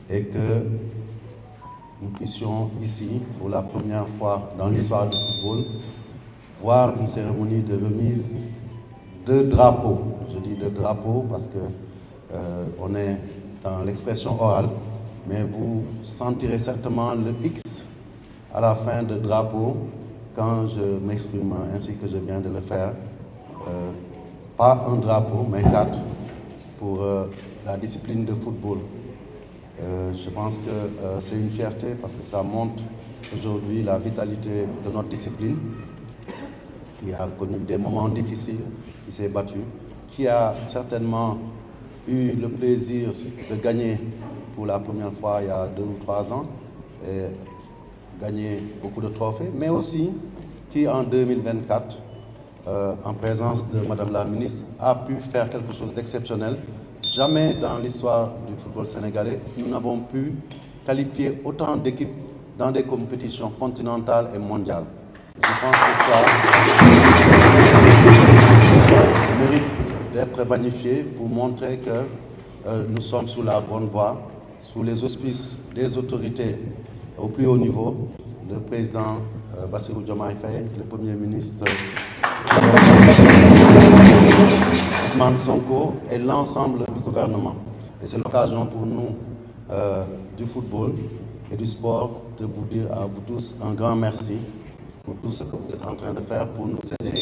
et que nous puissions ici, pour la première fois dans l'histoire du football, voir une cérémonie de remise de drapeaux. Je dis de drapeaux parce que on est dans l'expression orale, mais vous sentirez certainement le X à la fin de drapeau quand je m'exprime ainsi que je viens de le faire. Pas un drapeau, mais 4 pour la discipline de football. Je pense que c'est une fierté parce que ça montre aujourd'hui la vitalité de notre discipline, qui a connu des moments difficiles, qui s'est battu, qui a certainement eu le plaisir de gagner pour la première fois il y a 2 ou 3 ans, et gagner beaucoup de trophées, mais aussi qui en 2024, en présence de Madame la ministre, a pu faire quelque chose d'exceptionnel. Jamais dans l'histoire du football sénégalais, nous n'avons pu qualifier autant d'équipes dans des compétitions continentales et mondiales. Je pense que ça mérite d'être magnifié pour montrer que nous sommes sous la bonne voie, sous les auspices des autorités au plus haut niveau, le président Bassirou Diomaye Faye, le Premier ministre Ousmane Sonko et l'ensemble du gouvernement. Et c'est l'occasion pour nous du football et du sport de vous dire à vous tous un grand merci pour tout ce que vous êtes en train de faire pour nous aider.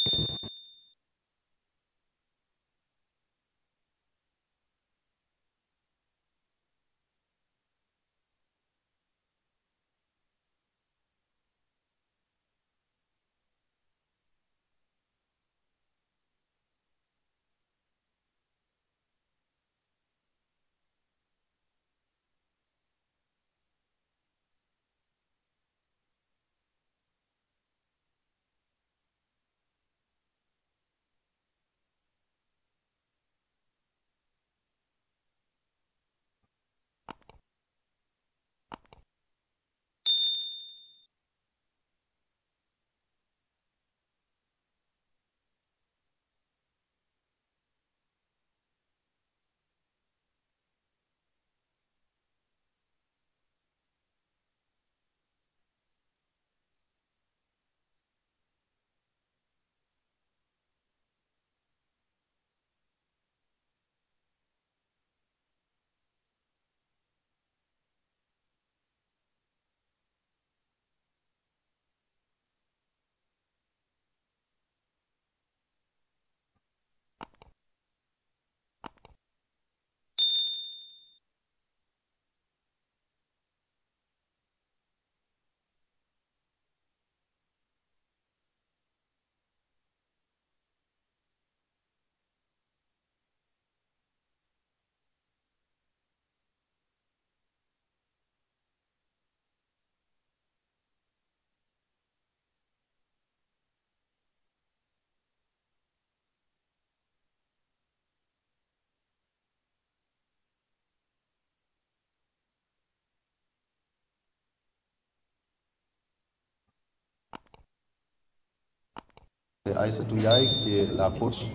C'est Aïssatou Ndiaye qui est la coach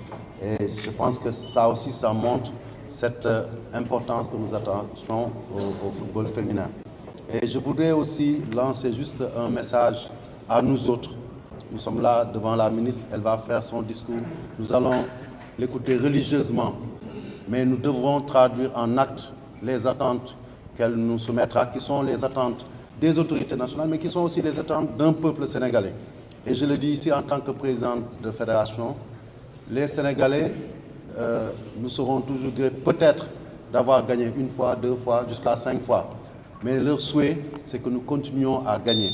et je pense que ça aussi, ça montre cette importance que nous attachons au football féminin. Et je voudrais aussi lancer juste un message à nous autres. Nous sommes là devant la ministre, elle va faire son discours. Nous allons l'écouter religieusement, mais nous devrons traduire en actes les attentes qu'elle nous soumettra, qui sont les attentes des autorités nationales, mais qui sont aussi les attentes d'un peuple sénégalais. Et je le dis ici en tant que président de fédération, les Sénégalais nous seront toujours gré peut-être d'avoir gagné 1 fois, 2 fois, jusqu'à 5 fois. Mais leur souhait, c'est que nous continuions à gagner.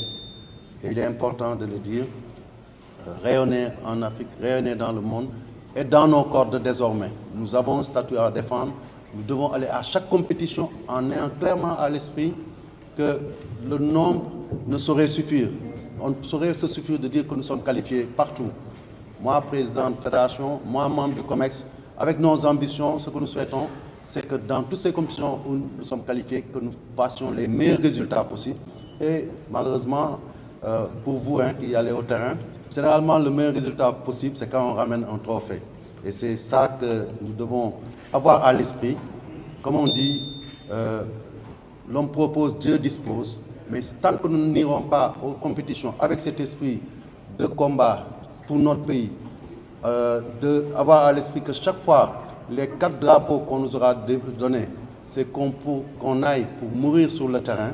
Et il est important de le dire, rayonner en Afrique, rayonner dans le monde et dans nos cordes désormais. Nous avons un statut à défendre, nous devons aller à chaque compétition en ayant clairement à l'esprit que le nombre ne saurait suffire. On saurait se suffire de dire que nous sommes qualifiés partout. Moi, président de fédération, moi, membre du COMEX, avec nos ambitions, ce que nous souhaitons, c'est que dans toutes ces compétitions où nous sommes qualifiés, que nous fassions les meilleurs résultats possibles. Et malheureusement, pour vous qui allez au terrain, généralement, le meilleur résultat possible, c'est quand on ramène un trophée. Et c'est ça que nous devons avoir à l'esprit. Comme on dit, l'homme propose, Dieu dispose. Mais tant que nous n'irons pas aux compétitions avec cet esprit de combat pour notre pays, d'avoir à l'esprit que chaque fois, les 4 drapeaux qu'on nous aura donnés, c'est qu'on aille pour mourir sur le terrain.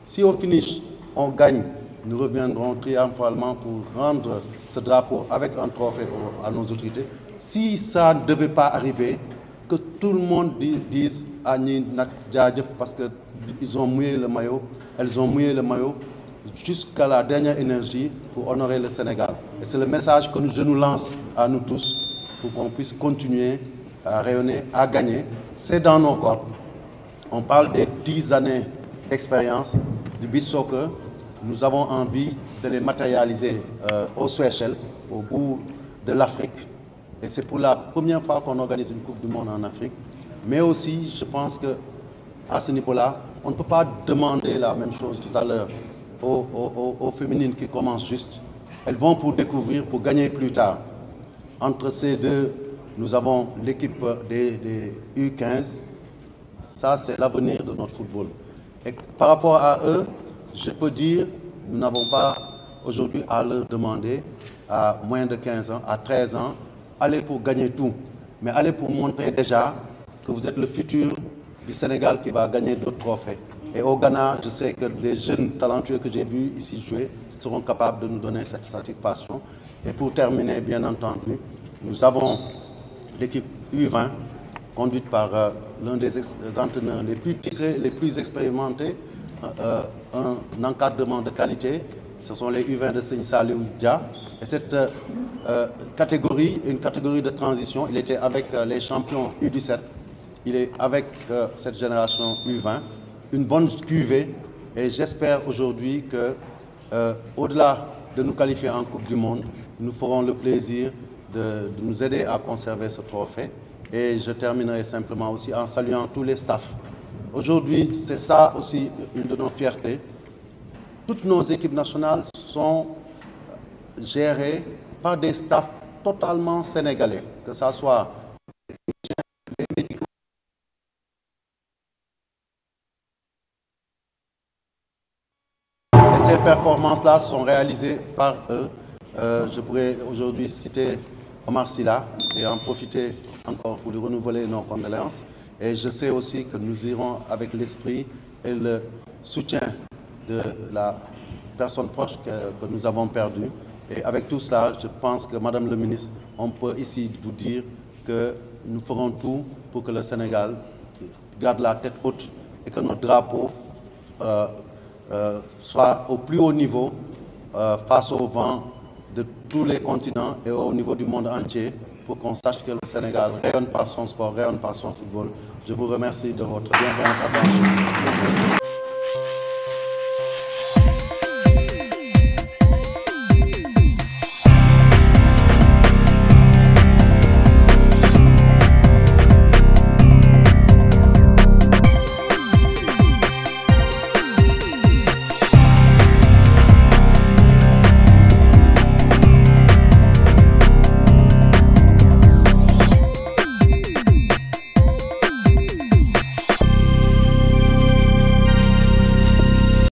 Si au finish, on gagne, nous reviendrons triomphalement pour rendre ce drapeau avec un trophée à nos autorités. Si ça ne devait pas arriver, que tout le monde dise à Nak Djadjef parce qu'ils ont mouillé le maillot, elles ont mouillé le maillot jusqu'à la dernière énergie pour honorer le Sénégal. Et c'est le message que je nous lance à nous tous pour qu'on puisse continuer à rayonner, à gagner. C'est dans nos corps. On parle des 10 années d'expérience du beach soccer. Nous avons envie de les matérialiser au Seychelles, au bout de l'Afrique. Et c'est pour la première fois qu'on organise une Coupe du Monde en Afrique. Mais aussi, je pense qu'à ce niveau-là, on ne peut pas demander la même chose tout à l'heure aux féminines qui commencent juste. Elles vont pour découvrir, pour gagner plus tard. Entre ces deux, nous avons l'équipe des U15. Ça, c'est l'avenir de notre football. Et par rapport à eux, je peux dire, nous n'avons pas aujourd'hui à leur demander, à moins de 15 ans, à 13 ans, allez pour gagner tout. Mais allez pour montrer déjà que vous êtes le futur du Sénégal qui va gagner d'autres trophées. Et au Ghana, je sais que les jeunes talentueux que j'ai vus ici jouer seront capables de nous donner cette satisfaction. Et pour terminer, bien entendu, nous avons l'équipe U20, conduite par l'un des entraîneurs les plus titrés, les plus expérimentés, un encadrement de qualité. Ce sont les U20 de Seigne Saliou Dia. Et cette catégorie est une catégorie de transition. Il était avec les champions U17. Il est avec cette génération U20. Une bonne cuvée. Et j'espère aujourd'hui que, au-delà de nous qualifier en Coupe du Monde, nous ferons le plaisir de nous aider à conserver ce trophée. Et je terminerai simplement aussi en saluant tous les staffs. Aujourd'hui, c'est ça aussi une de nos fiertés. Toutes nos équipes nationales sont gérées par des staffs totalement sénégalais, que ce soit les médicaux. Et ces performances-là sont réalisées par eux. Je pourrais aujourd'hui citer Omar Sylla et en profiter encore pour lui renouveler nos condoléances. Et je sais aussi que nous irons avec l'esprit et le soutien de la personne proche que nous avons perdue. Et avec tout cela, je pense que, Madame le ministre, on peut ici vous dire que nous ferons tout pour que le Sénégal garde la tête haute et que notre drapeau soit au plus haut niveau face au vent de tous les continents et au niveau du monde entier pour qu'on sache que le Sénégal rayonne par son sport, rayonne par son football. Je vous remercie de votre bienveillante attention.